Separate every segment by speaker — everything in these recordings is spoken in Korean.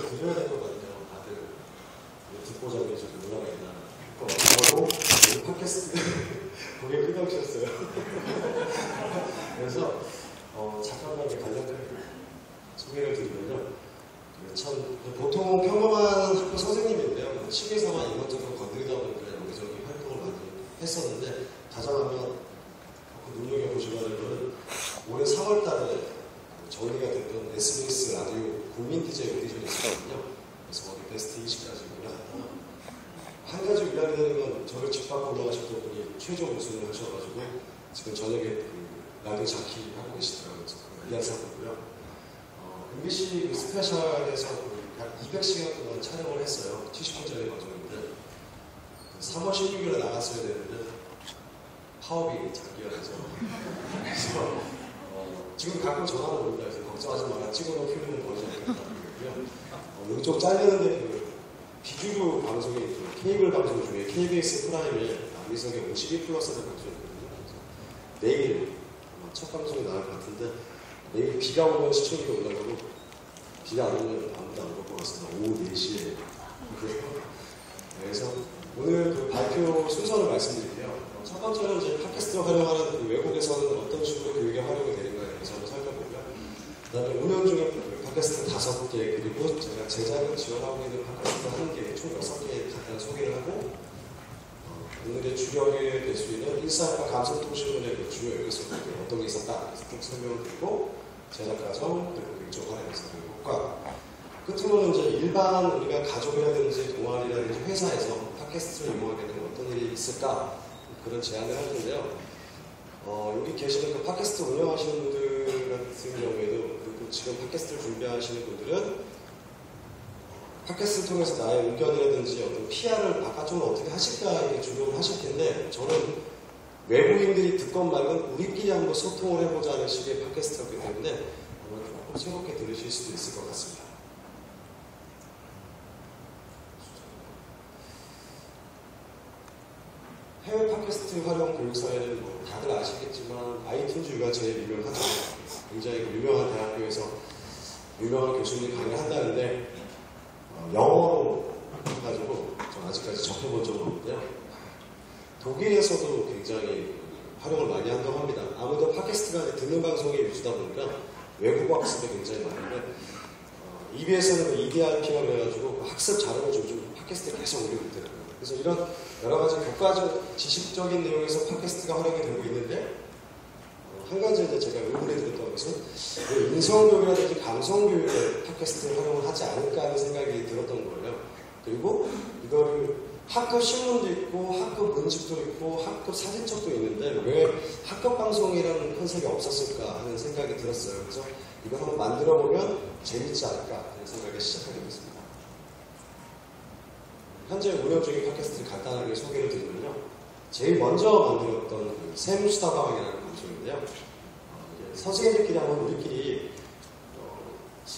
Speaker 1: 드려야 될 것 같아요. 다들 듣보잡이 좀 놀라가 있나. 저도 팟캐스트 거기에 끄덕이셨어요. 그래서 잠깐만 관련된 소개를 드리면요. 참 보통 평범한 학교 선생님인데요. 취미삼아 이것저것 건드리다 보니까 여기저기 활동을 많이 했었는데 가장 눈여겨보시면 되는 올해 3월달에 정리가 됐던 SBS 라디오 국민 DJ 오디션이 있었거든요. 그래서 거기 베스트 20까지 올라갔다가 한 가지 위안이 되는 건 저를 집합 올라가셨던 분이 최종 우승을 하셔가지고 지금 저녁에 그 라디오 자키 하고 계시더라고요. 그래서 이야기하고요. MBC 그 스페셜에서 약 200시간 동안 촬영을 했어요. 70분짜리 방송인데 3월 16일에 나갔어야 되는데 파업이 장기화돼서 그래서 지금 가끔 전화가 옵니다. 그래서 걱정하지 마라. 찍어놓은 필름은 버리지 않겠다고요. 여기 좀 잘렸는데 그 비주류 방송이 그 케이블 방송 중에 KBS 프라임에 남희석의 52플러스를 방송했거든요. 내일 첫 방송이 나올 것 같은데 내일 비가 오면 시청률이 올라가고 비가 안 오면 아무도 안 볼 것 같습니다. 오후 4시에. 그래서 오늘 그 발표 순서를 말씀드릴게요. 첫 번째는 이제 팟캐스트를 활용하는 그 외국에서는 어떤 식으로 교육에 활용이 되는가에 대해서 한번 살펴보고요. 그 다음에 운영 중에 그 팟캐스트 5개 그리고 제가 제작을 지원하고 있는 팟캐스트 1개 총 6개 간단한 소개를 하고 오늘의 주력이 될 수 있는 일상과 감성통신문의 그 주요 요소들 어떤 게 있었다 그래서 쭉 설명을 드리고 제작 과정 그리고 일정 활용해서 그리고 효과 끝으로는 이제 일반 우리가 가족이라든지 동아리라든지 회사에서 팟캐스트를 이용하게 되면 어떤 일이 있을까 그런 제안을 하는데요. 여기 계시는 그 팟캐스트 운영하시는 분들 같은 경우에도 그리고 지금 팟캐스트를 준비하시는 분들은 팟캐스트를 통해서 나의 의견이라든지 어떤 PR을 바깥쪽으로 어떻게 하실까 이렇게 주목을 하실 텐데 저는 외부인들이 듣건 말건 우리끼리 한번 소통을 해보자는 식의 팟캐스트였기 때문에 아마 조금 새롭게 들으실 수도 있을 것 같습니다. 해외 팟캐스트 활용 교육 사례는 뭐 다들 아시겠지만 아이튠즈가 제일 유명하죠. 굉장히 유명한 대학교에서 유명한 교수님이 강의를 한다는데 영어로 해가지고 전 아직까지 접해본 적은 없는데요. 독일에서도 굉장히 활용을 많이 한다고 합니다. 아무래도 팟캐스트가 듣는 방송이 위주다 보니까 외국어 학습이 굉장히 많은데 EBS는 EDRP라고 해가지고 학습 자료를 좀 팟캐스트에 계속 올리고 있더라고요. 그래서 이런 여러 가지 교과적 지식적인 내용에서 팟캐스트가 활용이 되고 있는데 한 가지 이제 제가 의문에 들었던 것은 인성교육이라든지 감성교육에 팟캐스트를 활용을 하지 않을까 하는 생각이 들었던 거예요. 그리고 이거를 학급 신문도 있고 학급 문집도 있고 학급 사진첩도 있는데 왜 학급 방송이라는 컨셉이 없었을까 하는 생각이 들었어요. 그래서 이걸 한번 만들어보면 재밌지 않을까 하는 생각을 시작하게 됐습니다. 현재 운영 중인 팟캐스트를 간단하게 소개를 드리면요. 제일 먼저 만들었던 샘 수다방이라는 방송인데요. 선생님들끼리 한번 우리끼리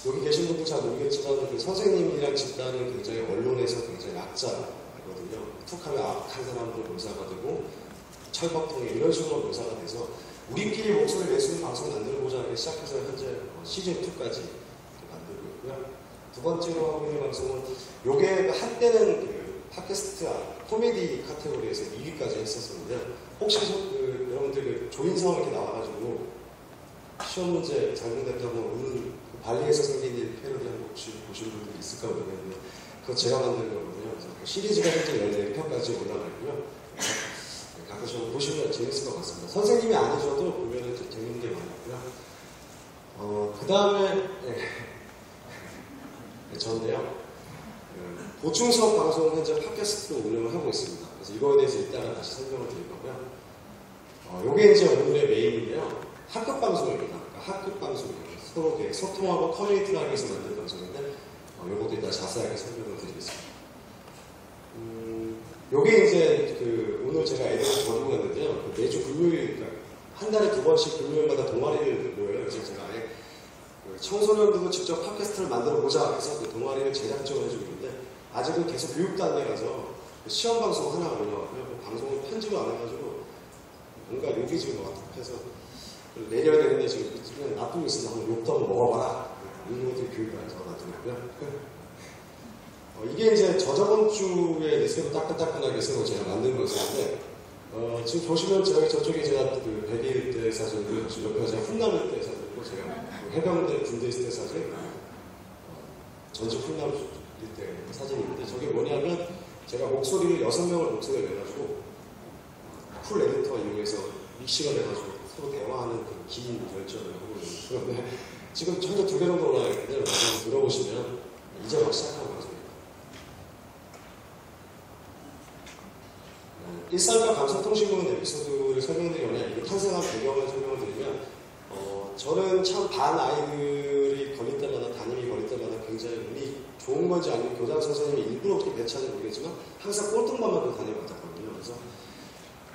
Speaker 1: 여기 계신 분들 잘 모르겠지만 그 선생님이랑 집단은 굉장히 언론에서 굉장히 약자거든요. 툭하면 악한 사람으로 묘사가 되고 철법통에 이런 식으로 묘사가 돼서 우리끼리 목소리를 낼 수 있는 방송 만들어보자 이렇게 시작해서 현재 시즌2까지 만들고 있고요. 두 번째로 하고 있는 방송은 요게 한때는 그 팟캐스트 코미디 카테고리에서 2위까지 했었는데 혹시 여러분들 그 조인성 이렇게 나와가지고 시험 문제 잘못됐다고 오늘 발리에서 생긴 일 패러디 한 거 혹시 보신 분들 있을까 모르겠는데 그거 제가 만든 거거든요. 그래서 그 시리즈가 현재 14편까지 올라가 있고요. 가끔씩 보시면 재밌을 것 같습니다. 선생님이 아니셔도 보면 재밌는 게 많았고요. 그 다음에 저인데요. 보충 수업 방송 현재 팟캐스트로 운영을 하고 있습니다. 그래서 이거에 대해서 이따가 다시 설명을 드릴 거고요. 요게 이제 오늘의 메인인데요. 학급 방송입니다. 그러니까 학급 방송이에요. 서로 소통하고 커뮤니티를 하기 위해서 만든 방송인데 요것도 이따 자세하게 설명을 드리겠습니다. 요게 이제 오늘 제가 애들을 버리고 갔는데요. 매주 금요일, 그러니까 한 달에 2번씩 금요일마다 동아리를 모여요. 그래서 제가 아예 청소년들도 직접 팟캐스트를 만들어 보자 해서 그 동아리를 제작 지원해 주고 있는데 아직은 계속 교육단에 가서 시험 방송 하나 올려가고요. 그 방송을 편집을 안 해가지고 뭔가 욕이 지금 것 같아서 내려야 되는데 지금 놔두고 있으면 한번 욕도 한번 먹어봐라. 이런 것들이 교육을 안 적어놔두고요. 이게 이제 저저번 주에 새로 따끈따끈하게 새로 제가 만든 것인데, 지금 보시면 저쪽에 제가 그 100일 때 사진이고, 옆에 제가 훈남일 때 사진이고, 제가 해병대 군대 있을 때 사진, 전직 훈남일 때 사진인데, 저게 뭐냐면, 제가 목소리를 6명을 목소리를 내가지고, 풀 에디터 이용해서 믹싱을 해가지고, 서로 대화하는 그 긴 열전을 하고 있는 그런데, 지금 현재 2개 정도 올라가 있는데, 한번 들어보시면, 이제 막 시작하는 거죠. 일살과 감성통신문 에피소드를 설명드리거나 이게 탄생한 배경을 설명을 드리면 저는 참 반 아이들이 걸릴 때마다 담임이 걸릴 때마다 굉장히 운이 좋은 건지 아니면 교장 선생님이 일부러 어떻게 배치하는지 모르겠지만 항상 꼴등반만 담임을 맡았거든요. 그래서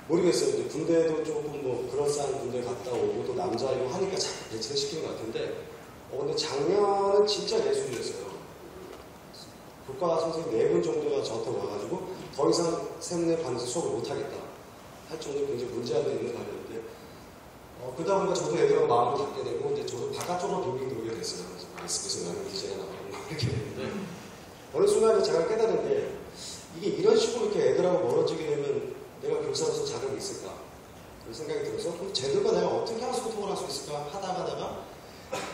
Speaker 1: 모르겠어요. 이제 군대도 조금 뭐 그럴싸한 군대 갔다 오고 또 남자이고 하니까 자꾸 배치를 시키는 것 같은데 근데 작년은 진짜 예술이었어요. 교과 선생님 4분 정도가 저한테 와가지고 더 이상 샘내 반에서 수업을 못하겠다 할 정도로 굉장히 문제가 있는 반이었는데 그러다 보니까 저도 애들하고 마음을 갖게 되고 이제 저도 바깥쪽으로 빙빙 돌게 됐어요. 아이스크에서 나는 기재가 나오고 이렇게 됐는데 어느 순간 제가 깨달은 게 이게 이런 식으로 이렇게 애들하고 멀어지게 되면 내가 교사로서 자격이 있을까 그런 생각이 들어서 그럼 쟤들과 내가 어떻게 소통을 할 수 있을까 하다가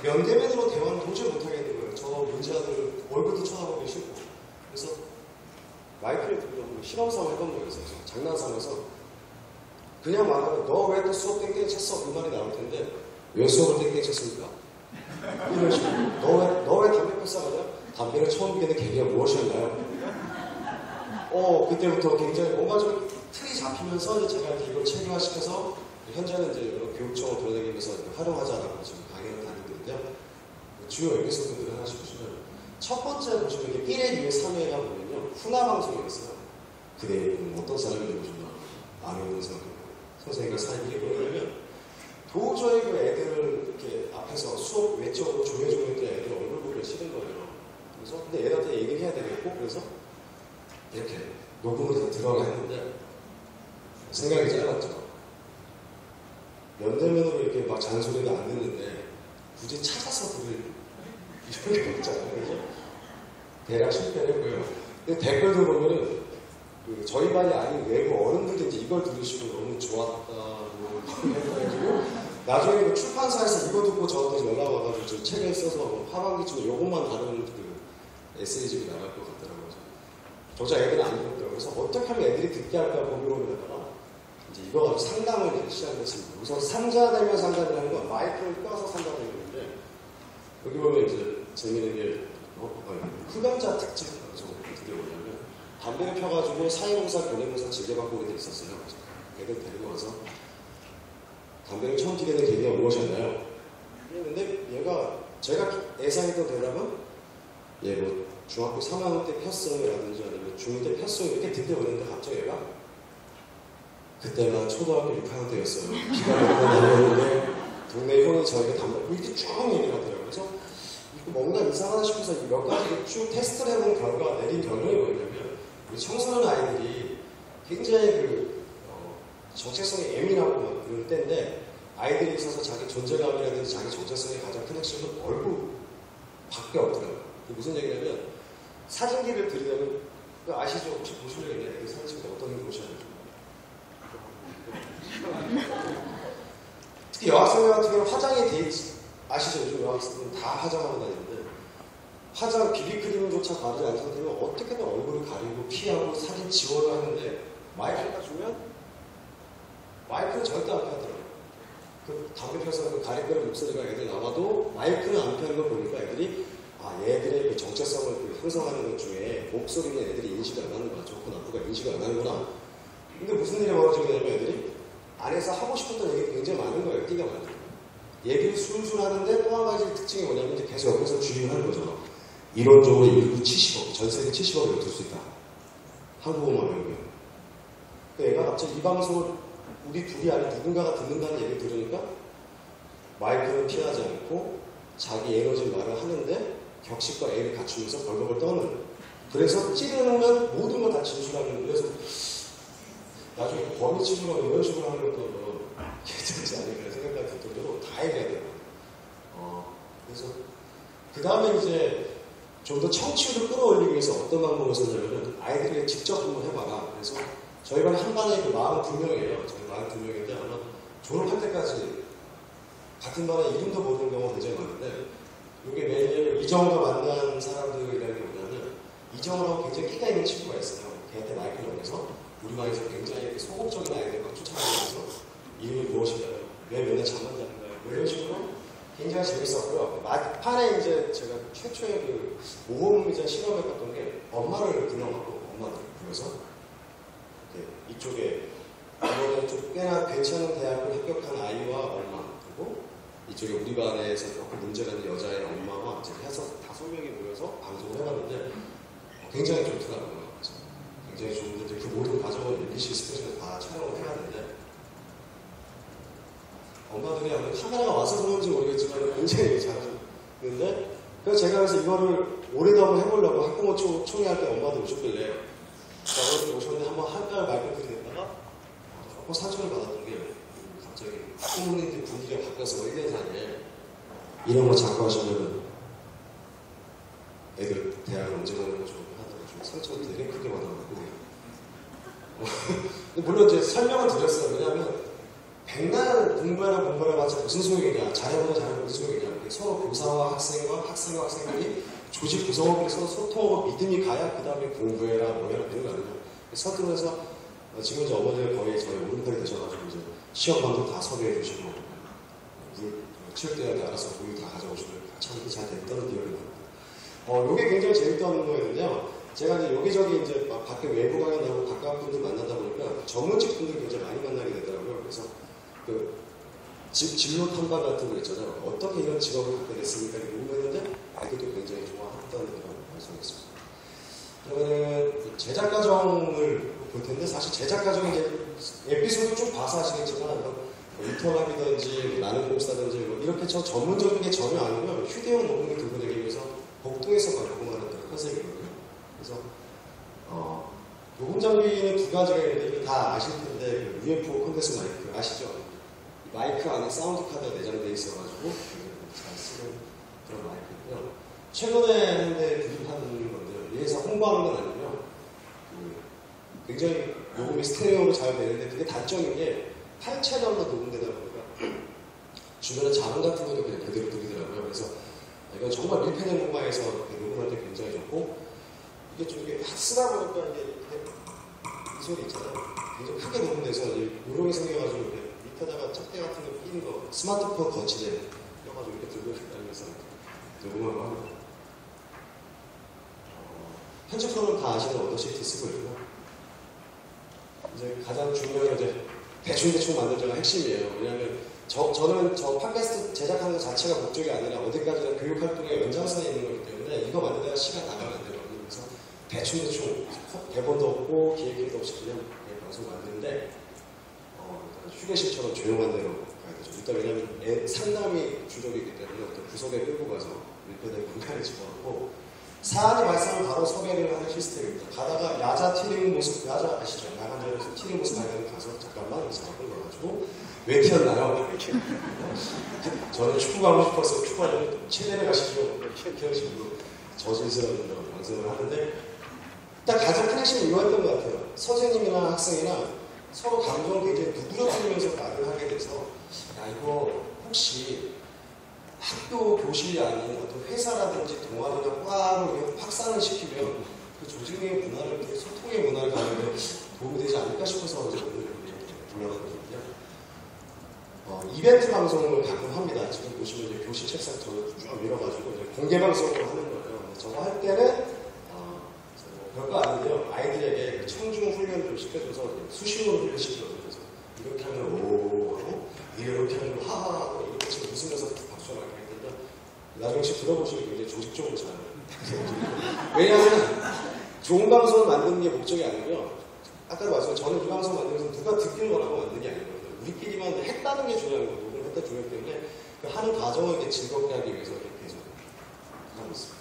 Speaker 1: 면대면으로 대화를 도저히 못하겠는 거예요. 저 문제아들 얼굴도 쳐다보기 싫고 그래서 마이크를 들고 실험상을 해본 거예요. 장난삼아서 그냥 말하면 너 왜 또 수업 땡땡이 쳤어? 그 말이 나올 텐데 왜 수업을 땡땡이 쳤습니까? 이런 식으로 너 왜 담배 폈어? 그냥 담배를 처음 피게 된 계기가 무엇이었나요? 그때부터 굉장히 뭔가 좀 틀이 잡히면서 이제 제가 이걸 체계화시켜서 현재는 이제 여러 교육청을 돌아다니면서 활용하자라고 지금 강의를 다니고 있는데요. 주요 에피소드들을 하나씩 보시면 첫 번째 보시면 1회, 2회, 3회가 보면요. 훈화방송이었어요. 그대 어떤 사람이 되고 싶나? 아는 선생님과 사람이 이게 뭐냐면 도저히 그 애들을 이렇게 앞에서 수업 외적으로 조여주고 있는 애들 얼굴 보기가 싫은 거예요. 그래서 근데 애들한테 얘기를 해야 되겠고 그래서 이렇게 녹음을 들어가 했는데 생각이 짧았죠. 면대면으로 이렇게 막 잔소리가 안 듣는데 굳이 찾아서 들을 이런 게 있잖아요. 그죠? 대략 실패를 했고요. 근데 댓글도 보면은 저희 반이 아닌 외부 어른들도 이제 이걸 들으시고 너무 좋았다고 해가지고 나중에 출판사에서 이거 듣고 저한테 연락 와가지고 저 책을 써서 하반기쯤에 요것만 다루는 그 에세이집이 나갈 것 같더라고요. 저자 애들은 안 읽었더라고요. 그래서 어떻게 하면 애들이 듣게 할까 고민을 하다가 이제 이거 가지고 상담을 시작했습니다. 우선 상자되면 상담이라는 건 마이크를 껴서 상담을 했는데 여기 보면 이제 재미있는 게 흡연자 특징 어떻게 보냐면 담배를 펴가지고 사회봉사, 교내봉사 즐겨받고 오게 돼 있었어요. 애들 데리고 와서 담배를 처음 피게 된 계기가 무엇이었나요? 근데 얘가 제가 예상했던 대답은 뭐 중학교 3학년 때 폈어요 라든지 아니면 중2 때 폈어요 이렇게 듣게오는데 갑자기 얘가 그때가 초등학교 6학년 때였어요. 비가 너무 내렸는데 동네 형이 저에게 담배 이렇게 쭉 얘기를 하더라고요. 그래서 뭔가 이상하다 싶어서 몇 가지 쭉 테스트를 해본 결과 내린 결론이 뭐냐면 우리 청소년 아이들이 굉장히 정체성이 예민하고 막 그럴 때인데 아이들이 있어서 자기 존재감이라든지 자기 정체성의 가장 큰 핵심은 얼굴밖에 없더라고요. 무슨 얘기냐면 사진기를 들이대면 아시죠? 혹시 보신 적 있나요? 그 사진 찍을 때 어떤 게 보셔야 되죠? 특히 여학생들 같은 경우는 화장이 돼 아시죠? 요즘 여학생들은 다 화장하고 다니는데 화장 비비크림조차 바르지 않은 상태면 어떻게든 얼굴을 가리고 피하고 사진 지워야 하는데 마이크가 주면 마이크는 절대 안 펴더라고요. 그 담배 펴서 그 가리끄는 목소리가 애들 나와도 마이크는 안 펴는 걸 보니까 애들이 얘들의 그 정체성을 형성하는 것 중에 목소리는 애들이 인식을 안 하는 거야. 좋고 나쁘고 인식을 안 하는구나. 근데 무슨 일이 벌어지냐면 애들이 안에서 하고 싶었던 얘기가 굉장히 많은 거예요. 띠가 많은 거예요. 얘기를 술술 하는데 또 한 가지 특징이 뭐냐면 이제 계속 옆에서 주의를 하는 거죠. 이론적으로 인구 70억, 전 세계 70억을 둘 수 있다. 한국어만 배우면. 애가 갑자기 이 방송을 우리 둘이 아닌 누군가가 듣는다는 얘기를 들으니까 마이크는 피하지 않고 자기 에너지 말을 하는데 격식과 애를 갖추면서 벌벌을 떠는. 그래서 찌르면 모든 걸 다 진술하는. 그래서 나중에 범위 친구랑 이런 식으로 하는 것도 괜찮지 않을까 생각이 들 정도로 다 해야 돼요. 그래서 그 다음에 이제 좀 더 청취율을 끌어올리기 위해서 어떤 방법을 썼냐면은 아이들에게 직접 한번 해봐라. 그래서 저희 반에 한 반에 42명이에요. 저희 42명인데 아마 졸업할 때까지 같은 반에 이름도 모르는 경우가 굉장히 많은데 이게 매일 이정우가 만난 사람들이라는 게 뭐냐면 이정우라고 굉장히 끼가 있는 친구가 있어요. 걔한테 마이크를 올려서 우리 반에서 굉장히 소극적인 아이들 막 쫓아다니면서 이름이 무엇인가요? 왜 맨날 잠만 자는가요? 뭐 이런 식으로 굉장히 재밌었고요. 막판에 이제 제가 최초의 그 모험이자 실험해봤던 게 엄마를 불러갖고 엄마를 불러서 이쪽에 이번에 좀 꽤나 괜찮은 대학을 합격한 아이와 엄마 그리고 이쪽에 우리 반에서 조금 문제가 있는 여자의 엄마와 이제 해서 5명이 모여서 방송을 해봤는데 굉장히 좋더라고요. 그래서 굉장히 좋은데 그 모든 과정을 MBC 스페셜에 다 촬영을 해야 되는데 엄마들이 아마 카메라가 와서 그런지 모르겠지만 굉장히 잘하셨는데 그래서 제가 그래서 이거를 올해도 한번 해보려고 학부모 총회할 때 엄마들 오셨길래 어머니 오셨는데 한번 할까요 말까 드리다가 조금 상처를 받았던 게 갑자기 학부모님들 분위기가 바뀌어서 1년 사이에 이런 거 자꾸 하시면 애들 대학을 언제 가는 거좀 하다가 좀 상처를 되게 크게 받아가지고 물론 이제 설명을 드렸어요. 왜냐하면 백날 공부해라 봤자 무슨 소용이냐, 잘해보면 무슨 소용이냐. 서로 교사와 학생과 학생들이 조직 구성원끼리 서로 소통하고 믿음이 가야 그 다음에 공부해라, 뭐해라 되는 거 아니에요. 서둘러서 지금 이제 어머니가 거의 저희 오른팔이 되셔가지고 이제 시험관도 다 섭외해 주시고 물 치울 때 알아서 우유 다 가져오시고 참 잘 됐다는 기억이 납니다. 요게 굉장히 재밌다는 거였는데요. 제가 이제 여기저기 이제 막 밖에 외부 강연하고 가까운 분들 만나다 보니까 전문직 분들 굉장히 많이 만나게 되더라고요. 그래서 그 진로 탐방 같은 거 있잖아요. 어떻게 이런 직업을 갖게 됐습니까? 이렇게 궁금했는데 아이들도 굉장히 좋아했다는 그런 말씀이었습니다. 그러면은 제작 과정을 볼 텐데 사실 제작 과정이 이제 에피소드 쭉 봐서 하시겠지만 인터넷이든지 나는 꼼사든지 뭐 이렇게 전문적인 게 전혀 아니고요. 휴대용 녹음기 들고 다니기 위해서 복도에서 발표하는 그런 컨셉이거든요. 그래서 녹음 장비는 두 가지가 있는데 이거 다 아실 텐데 그 UFO 콘덴서 마이크 아시죠? 마이크 안에 사운드 카드가 내장되어 있어가지고 잘 쓰는 그런 마이크고요. 최근에 했는데 구입하는 건데요. 얘에서 홍보하는 건 아니고요. 굉장히 녹음이 스테레오로 잘 되는데 그게 단점인 게 8채널로 녹음되다 보니까 주변에 자문 같은 것도 그냥 그대로 들리더라고요. 그래서 이건 정말 밀폐된 공간에서 녹음할 때 굉장히 좋고 이게 좀 이게 쓰다 보니까 이게 이 소리 있잖아요. 굉장히 크게 녹음돼서 요령이 생겨가지고 이렇게 밑에다가 짝대 같은 거 끼는 거 스마트폰 거치대 껴가지고 이렇게 들고 다니면서 녹음을 하고 편집소는 다 아시는 어더시티 쓰고 있고요. 이제 가장 중요한 이제 대충 만들자가 핵심이에요. 왜냐하면 저는 저 팟캐스트 제작하는 것 자체가 목적이 아니라 어디까지나 교육 활동의 연장선에 있는 거기 때문에 이거 만들다가 시간 나가면 안 되거든요. 그래서 대충 대본도 없고 기획도 없이 그냥 방송 만드는데 휴게실처럼 조용한 데로 가야 되죠. 일단 왜냐하면 상담이 주력이기 때문에 어떤 구석에 끌고 가서 밀폐된 공간에 집어넣고 사안이 발생하면 바로 소개를 하는 시스템입니다. 가다가 야자 튀는 모습, 야자 아시죠? 야간 자리에서 튀는 모습 발견을 가서 잠깐만 이상하게 걸어가지고 왜 튀었나요? 이렇게 저는 축구 가고 싶어서 축구하려면 체내에 가시죠. 이렇게 식으로 저질스러운 방송을 하는데 일단 가장 큰 핵심은 이거였던 것 같아요. 선생님이나 학생이나 서로 감정을 굉장히 누그러뜨리면서 말을 하게 돼서 야 이거 혹시 학교 교실이 아닌 어떤 회사라든지 동아리나 과로 확산을 시키면 그 조직 내 문화를, 소통의 문화를 가는데 도움이 되지 않을까 싶어서 이제 오늘 불러봤거든요. 이벤트 방송을 가끔 합니다. 지금 보시면 이제 교실 책상 쭉 밀어가지고 이제 공개 방송을 하는 거예요. 저거 할 때는 별거 아닌데요. 아이들에게 청중 훈련을 시켜줘서 수시로 훈련시키거든요. 그래서 이렇게 하면 오 하고 이렇게 하면 하하 하고 이렇게 지금 웃으면서 박수를 하게 했는데 나중에 혹시 들어보시면 굉장히 조직적으로 잘 왜냐하면 좋은 방송을 만드는 게 목적이 아니고요. 아까도 말씀드린 저는 이 방송 만들면서 누가 듣기를 원하고 만든 게 아니거든요. 우리끼리만 했다는 게 중요한 거고 녹음을 했다 중요하기 때문에 그 하는 과정을 이렇게 즐겁게 하기 위해서 이렇게 계속 하고 있습니다.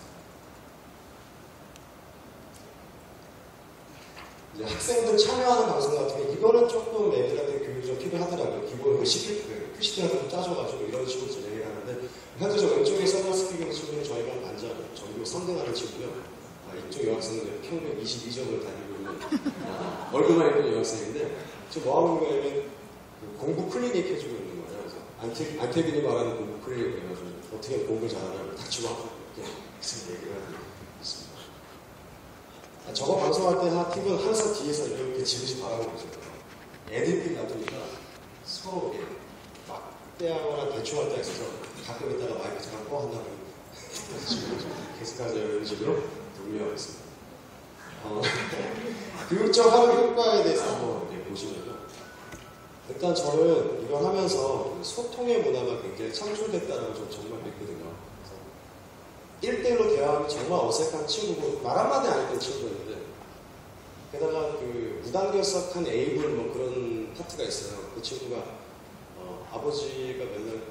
Speaker 1: 이제 학생들 참여하는 방송 같은 게 이거는 조금 애들한테 교육이 좀 필요하더라고요. 기본 푸시대가 좀 짜져가지고 이런 식으로 진행을 하는데 현재 저 왼쪽에 서너 스피킹 친구는 저희가 완전 전교 3등하는 친구고요. 이쪽 여학생은 평균 22점을 다니고 있는 얼굴만 예쁜 여학생인데 지금 뭐 하는 거냐면 공부 클리닉 해주고 있는 거예요. 그래서 안태빈이 말하는 공부 클리닉 해가지고 어떻게 공부 잘하냐고 닥치고 하고 무슨 얘기를 하고 있습니다. 저거 방송할 때 팁은 항상 뒤에서 이렇게 지그시 바라보고 있어요. 애들끼리 놔두니까 서로 막대하거나 대충 할 때가 있어서 가끔 있다가 마이크 잠깐 꺼한다고 계속하세요 이런 식으로 독려하고 있습니다. 교육적 활용 효과에 대해서 한번 보시면요. 일단 저는 이걸 하면서 소통의 문화가 굉장히 창출됐다는 걸 정말 믿거든요. 1대1로 대화하면 정말 어색한 친구고 말 한마디 안 했던 친구였는데 게다가 그 무단결석한 에이블 뭐 그런 파트가 있어요. 그 친구가 아버지가 맨날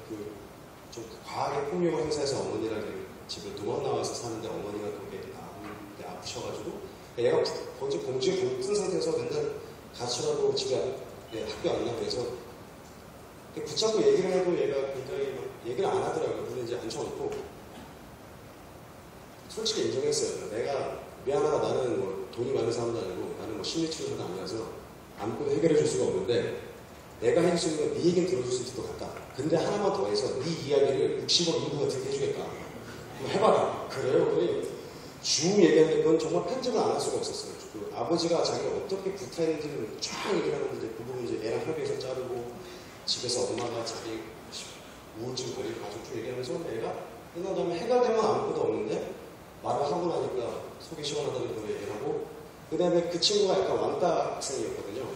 Speaker 1: 좀 과하게 폭력을 행사해서 어머니랑 집을 도망 나와서 사는데 어머니가 그게 아프셔가지고 얘가 먼저 공주에 뜬 상태에서 맨날 가출하고 집에 학교 안 나고 해서 붙잡고 얘기를 해도 얘가 굉장히 얘기를 안 하더라고요. 근데 이제 앉혀놓고 솔직히 인정했어요. 내가 미안하다. 나는 뭐 돈이 많은 사람도 아니고 나는 뭐 심리치료사도 아니라서 아무것도 해결해 줄 수가 없는데 내가 해줄 수 있는 건 네 얘기는 들어줄 수 있을 것 같다. 근데 하나만 더 해서 네 이야기를 60억 인구가 듣게 해주겠다. 해봐라. 그래요. 그래. 쭉 얘기하는데 그건 정말 편집을 안 할 수가 없었어요. 그 아버지가 자기가 어떻게 불타있는지를 쫙 얘기를 하는데 그 부분 이제 애랑 협의해서 자르고 집에서 엄마가 자기 우울증 걸린 가족 얘기하면서 애가 끝난 다음에 해결되면 아무것도 없는데 말을 하고 나니까 속이 시원하다는 걸 얘기를 하고 그 다음에 그 친구가 약간 왕따 학생이었거든요.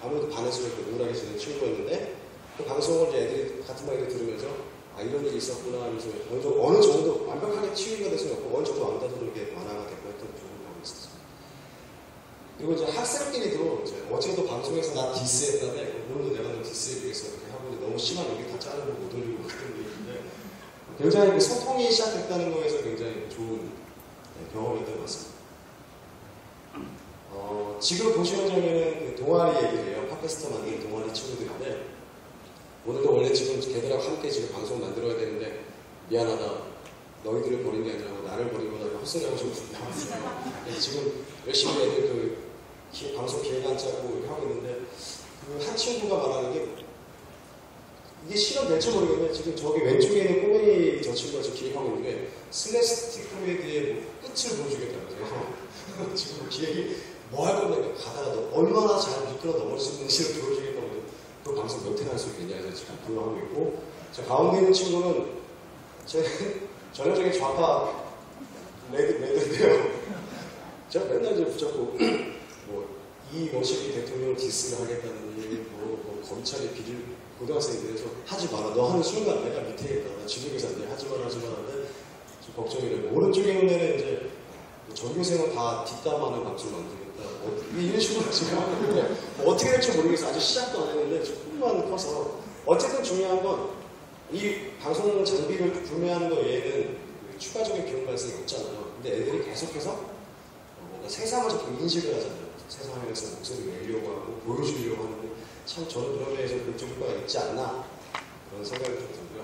Speaker 1: 아무래도 반에서 이렇게 우울하게 지낸 친구였는데 그 방송을 이제 애들이 같은 말을 들으면서 이런 일이 있었구나 하면서 어느 정도 완벽하게 치유가 될 수는 없고 어느 정도 왕따도 이렇게 완화가 되고 했던 부분을 하고 있었어요. 그리고 이제 학생끼리도 이제 어제도 방송에서 나 디스했다네 오늘도 내가 너 디스해주겠어 이렇게 하고 너무 심한 여기 다 자르고 못 올리고 그런 게 있는데 굉장히 소통이 시작됐다는 거에서 굉장히 좋은 경험이었던 것 같습니다. 지금 보시는 장면은 그 동아리 얘기예요. 팟캐스트 만든 동아리 친구들인데 오늘도 원래 지금 걔들하고 함께 지금 방송 만들어야 되는데 미안하다. 너희들을 버린 게 아니라 나를 버리거나 헛소리하고 좀 나왔어요. 지금 열심히 애들 방송 기획안 짜고 하고 있는데 그 한 친구가 말하는 게 이게 실현될지 모르겠는데 지금 저기 왼쪽에 있는 꼬맹이 저 친구가 지금 기획하고 있는 게 슬래스틱 코미디의 끝을 보여주겠다고요. 지금 기획이 뭐 할 건데 가다가 너 얼마나 잘 미끄러 넘어질 수 있는지를 보여주겠다고 그 방송 몇 회나 할 수 있겠냐 해서 지금 그거 하고 있고 저 가운데 있는 친구는 제 전형적인 좌파 레드인데요. 제가 맨날 이제 붙잡고 이모식이 대통령을 디스를 하겠다느니 검찰이 비릴 고등학생들에서 하지 마라. 너 하는 순간 내가 밑에 있다. 나 지속에서 안 돼. 하지 마라 하는데 좀 걱정이 되고 오른쪽에 있는 이제 전교생은 다 뒷담화하는 방송 만들겠다. 이런 식으로 지금 하는데 어떻게 될지 모르겠어요. 아직 시작도 안 했는데 조금만 커서 어쨌든 중요한 건 이 방송 장비를 구매하는 거 외에는 추가적인 비용 발생이 없잖아요. 근데 애들이 계속해서 뭔가 세상을 자꾸 인식을 하잖아요. 세상에서 목소리를 내려고 하고 보여주려고 하는데 참 저는 그런 면에서 긍정 효과가 있지 않나 그런 생각이 좀 들고요.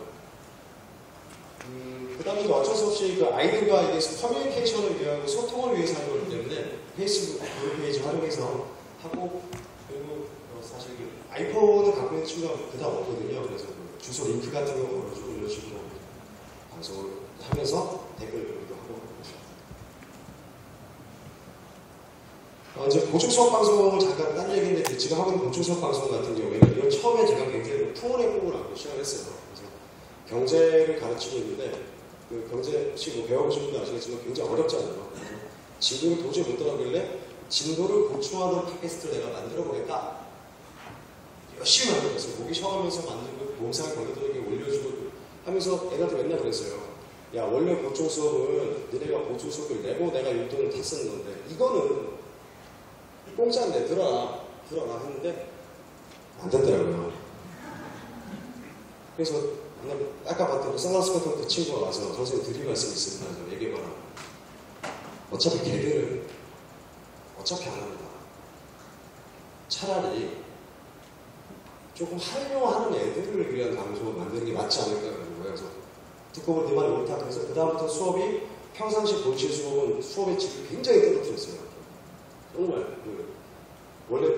Speaker 1: 그 다음에 어쩔 수 없이 그 아이들과 이게 커뮤니케이션을 위하고 소통을 위해서 하는 거기 때문에 페이스북 페이지 활용해서 하고 그리고 사실 그 아이폰을 갖고 있는 친구가 그다음 없거든요. 그래서 그 주소 링크 같은 거 걸어주고 이런 식으로 방송을 하면서 댓글 읽기도 하고 이제 보충 수업 방송을 잠깐 딴 얘기인데 지금 하고 있는 보충 수업 방송 같은 경우에는 이건 처음에 제가 굉장히 풍원의 꿈을 안고 시작을 했어요. 그래서 경제를 가르치고 있는데 그 경제 지금 배워보신 분도 아시겠지만 굉장히 어렵잖아요. 진도를 도저히 못 따라가길래 진도를 보충하는 팟캐스트를 내가 만들어 보겠다. 열심히 만들었어요. 목이 쉬어가면서 만들고 몸살 걸리더라도 올려주고 하면서 애들한테 맨날 그랬어요. 야 원래 보충 수업은 너네가 보충 수업을 내고 내가 용돈을 다 쓰는 건데 이거는 공짜인데 들어라 했는데 안 됐더라고요. 그래서 아까 봤던 그 선글라스 그 친구가 와서 선생님 드릴 말씀이 있습니다. 얘기해봐라. 어차피 걔들은 어차피 안 합니다. 차라리 조금 활용하는 애들을 위한 방송을 만드는 게 맞지 않을까 그러는 거예요. 그래서 듣고 보니 내 말이 옳다. 그래서 그다음부터 수업이 평상시 본실 수업은 수업의 질을 굉장히 떨어뜨렸어요. 정말 원래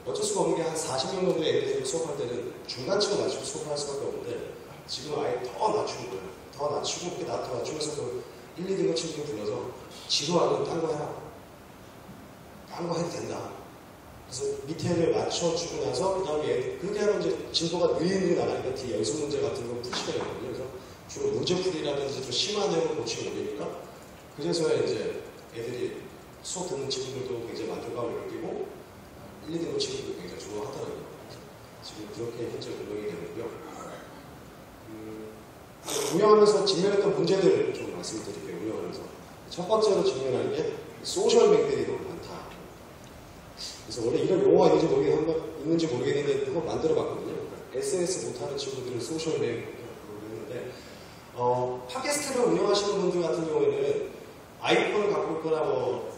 Speaker 1: 어쩔 수가 없는 게 한 40명 정도의 애들이 수업할 때는 중간쯤 맞추고 수업할 수밖에 없는데 지금 아예 더 낮추는 거예요. 더 낮추고 그렇게 더 낮추면서 그 1, 2등급 친구를 불러서 지루하면 딴 거 해라. 딴 거 해도 된다. 그래서 밑에를 맞춰주고 나서 그 다음에 애들 그렇게 하면 이제 진도가 느리느리 나가니까 뒤에 연습 문제 같은 거 푸시게 되거든요. 그래서 주로 문제풀이라든지 좀 심한 내용을 고치고 오니까 그래서야 이제 애들이 수업 듣는 친구들도 굉장히 만족감을 느끼고 1, 2등급 친구들도 굉장히 좋아하더라고요. 지금 그렇게 현재 운영이 되는데요. 운영하면서 직면했던 문제들을 좀 말씀드릴게요. 운영하면서 첫 번째로 직면하는 게 소셜뱅들이 너무 많다. 그래서 원래 이런 용어가 있는지 모르겠는데 한번 만들어봤거든요. SNS 못하는 친구들은 소셜뱅 했는데 팟캐스트를 운영하시는 분들 같은 경우에는 아이폰을 갖고 있거나 뭐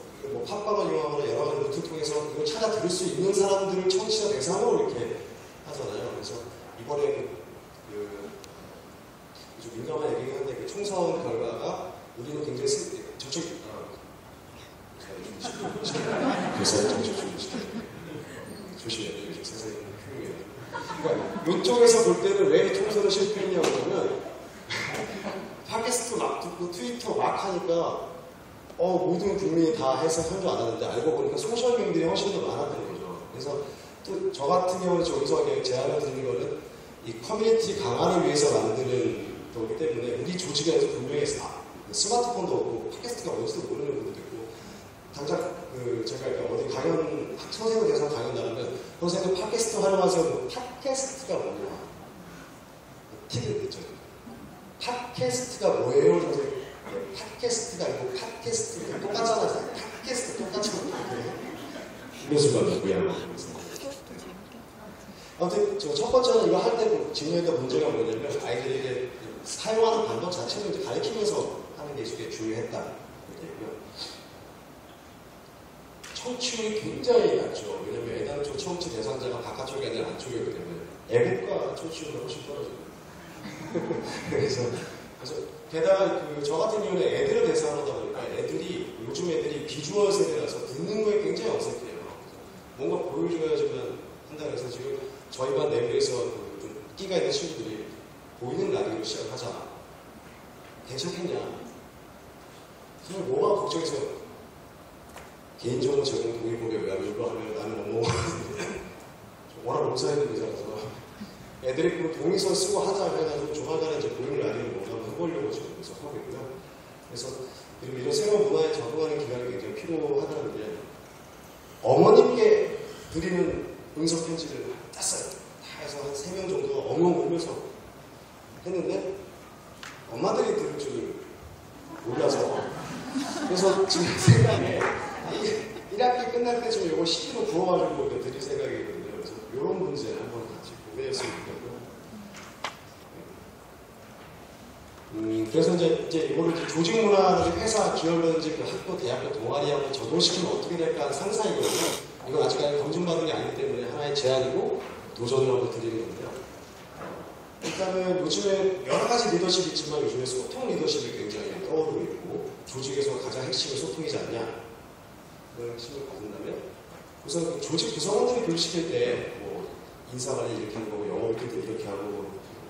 Speaker 1: 팟빵을 이용하거나 여러 가지 루트 통해서 그걸 찾아 들을 수 있는 사람들을 청취자 대상으로 이렇게 하잖아요. 그래서 이번에 좀 민감한 얘기긴 한데 그 총선 결과가 우리는 굉장히 저쪽 그래서 조심해야 돼요. 세상에 흉해요. 그러니까 이쪽에서 볼 때는 왜 총선을 실패했냐고 하면 팟캐스트 막 듣고 트위터 막 하니까 모든 국민이 다 해서 한줄 알았는데 알고 보니까 소셜명들이 훨씬 더 많았던 거죠. 그래서 또 저 같은 경우는 여기서 제안을 드리는 거는 이 커뮤니티 강화를 위해서 만드는 거기 때문에 우리 조직에서 분명히 스마트폰도 없고 팟캐스트가 어디서도 모르는 분들도 있고 당장 제가 어디 강연 선생님 대상 강연 나가면 선생님 팟캐스트 활용하세요. 팟캐스트가 뭐냐? 팁을 듣죠. 팟캐스트가 뭐예요? 선생님? 팟캐스트가 아니고 팟캐스트 똑같잖아요. 팟캐스트 똑같잖아요. 이것을 뭐야? 아무튼 첫 번째는 이거 할 때 직면했던 문제가 뭐냐면 아이들에게 사용하는 방법 자체를 이제 가르치면서 하는 게 되게 중요했다. 청취율이 굉장히 낮죠. 왜냐면 애당초 청취 대상자가 바깥쪽이 아니라 안쪽이기 때문에 애국가 청취율은 훨씬 떨어져요. 그래서 게다가 저 같은 경우는 애들을 대상으로 하다 보니까 요즘 애들이 비주얼 세대라서 듣는 거에 굉장히 어색해요. 뭔가 보여줘야지만 한다 그래서 지금 저희 반 내부에서 좀 끼가 있는 친구들이 보이는 라디오를 시작하자. 괜찮겠냐? 정말 뭐가 걱정해서 개인정보 제공 동의보게 외압으로 하면 나는 뭐 워낙 못사있는 여자라서 애들이 그 동의서 쓰고 하자 해가지고 조만간에 이제 보이는 라디오를 뭔가 한번 해보려고 지금 계속 하고 있고요. 그래서 그리고 이런 새로운 문화에 적응하는 기간이 굉장히 필요하다는 게 어머님께 드리는 음성 편지를 땄어요. 다 해서 한 3명 정도 엉엉 울면서 했는데 엄마들이 들을 줄을 몰라서 그래서 지금 생각에 1학기 끝날 때쯤 이거 CD로 구워가지고 드릴 생각이거든요. 그래서 이런 문제 한번 같이 고민했으면 좋겠고요. 그래서 이제 이거를 조직 문화라든지 회사, 기업이라든지 그 학교, 대학교 동아리하고 적용시키면 어떻게 될까 하는 상상이거든요. 이건 아직까지 검증받은 게 아니기 때문에 하나의 제안이고 도전을 한번 드리는 건데요. 일단은 요즘에 여러 가지 리더십이 있지만 요즘에 소통 리더십이 굉장히 떠오르고 있고 조직에서 가장 핵심은 소통이지 않냐 그런 핵심을 받는다면 우선 조직 구성원들이 교육시킬 때 뭐 인사관리 이렇게 하는 거고 영업일 때 이렇게 하고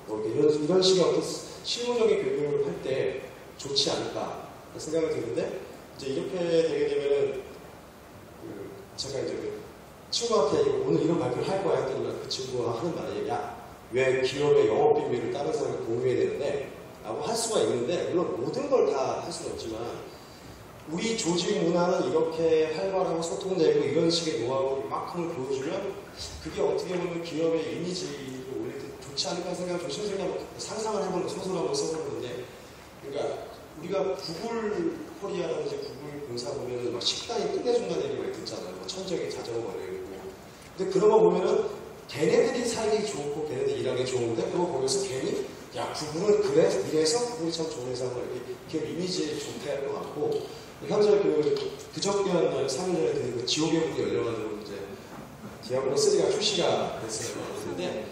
Speaker 1: 이런 식의 어떤 실무적인 교육을 할 때 좋지 않을까 생각이 드는데 이제 이렇게 되게 되면은 제가 이제 그 친구한테 오늘 이런 발표를 할 거야 했더니 그 친구가 하는 말이 왜 기업의 영업 비밀을 다른 사람과 공유해야 되는데 라고 할 수가 있는데 물론 모든 걸 다 할 수는 없지만 우리 조직 문화는 이렇게 활발하고 소통되고 이런 식의 노하우를 이만큼을 보여주면 그게 어떻게 보면 기업의 이미지를 올릴 때 좋지 않을까 생각을 조심스럽게 상상을 해보는 거 소설 한번 써보는데 그러니까 우리가 구글 코리아라든지 구글 공사 보면은 막 식당이 끝내준다는 얘기 많이 듣잖아요. 뭐 천적이 자전거 걸려있고 근데 그런 거 보면은 걔네들이 살기 좋고 걔네들 일하기 좋은데 그거 보면서 괜히 구글은 그래 이래서 구글이 참 좋은 회사고 이렇게 기업 이미지에 좋게 할 것 같고 현재 그저께였나 3일 전에 그 지옥의 문이 열려가지고 이제 디아블로 3가 출시가 됐어요. 근데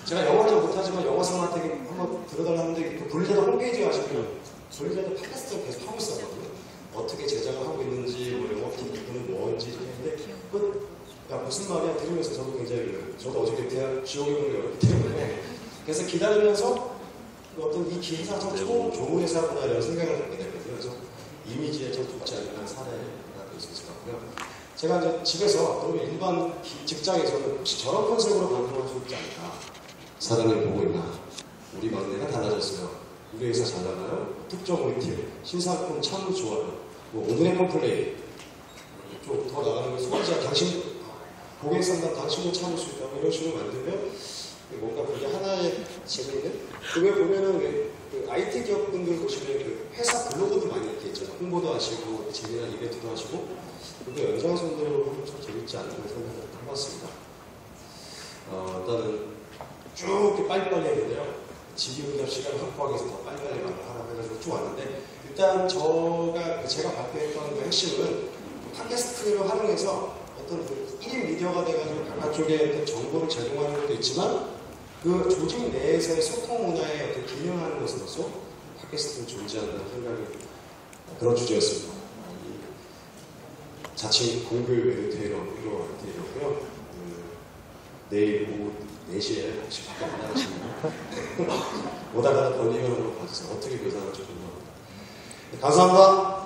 Speaker 1: 제가 영어를 잘 못하지만 영어상한테 한번 들어달라는데 그 블리자드 홈페이지 가시면 블리자드 팟캐스트를 계속 하고 있었거든요. 어떻게 제작을 하고 있는지, 뭐 영업팀 이거는 뭔지 이렇게 했는데 야 무슨 말이야 들으면서 저도 굉장히 저도 어저께 지옥의 문을 열었기 때문에 그래서 기다리면서 어떤 이 기회가 참 좋은 회사구나 이런 생각을 하게 되거든요. 그래서 이미지에 좀 좋지 않은 사례가 될 수 있을 것 같고요. 제가 이제 집에서 또는 일반 직장에서는 혹시 저런 컨셉으로 방송할 수 있지 않을까. 사장님 보고 있나? 우리 막내가 달라졌어요. 우리 회사 잘 나가요? 특정 우리 팀 신상품 참 좋아요. 뭐 오늘의 컴플레인 좀 더 나가는 거 소비자 당신 고객 상담 당신도 참을 수 있다고 이런 식으로 만들면 뭔가 그게 하나의 재미있는 그게 보면은 그 IT 기업분들 보시면 그 회사 블로그도 많이 이렇게 있잖아요. 홍보도 하시고 재미난 이벤트도 하시고 그게 연장선으로 하면 참 재밌지 않을까 생각을 해봤습니다. 일단은 쭉 이렇게 빨리빨리 했는데요. 지기훈련 시간을 확보하기 위해서 더 빨리빨리 말을 하라고 해가지고 쭉 왔는데 일단 제가 발표했던 그 핵심은 팟캐스트를 활용해서 어떤 그 미디어가 돼가지고 바깥쪽에 어떤 정보를 제공하는 것도 있지만 그 조직 내에서의 소통 문화에 어떤 기능하는 것으로서 팟캐스트는 존재한다는 생각이 그런 주제였습니다. 자칭 공교육 에듀테이너로 되고요. 내일 오후 4시에 혹시 밖에 안 나가시면 오다가 걸리면 한번 봐주세요. 어떻게 묘사할지 궁금합니다. 감사합니다.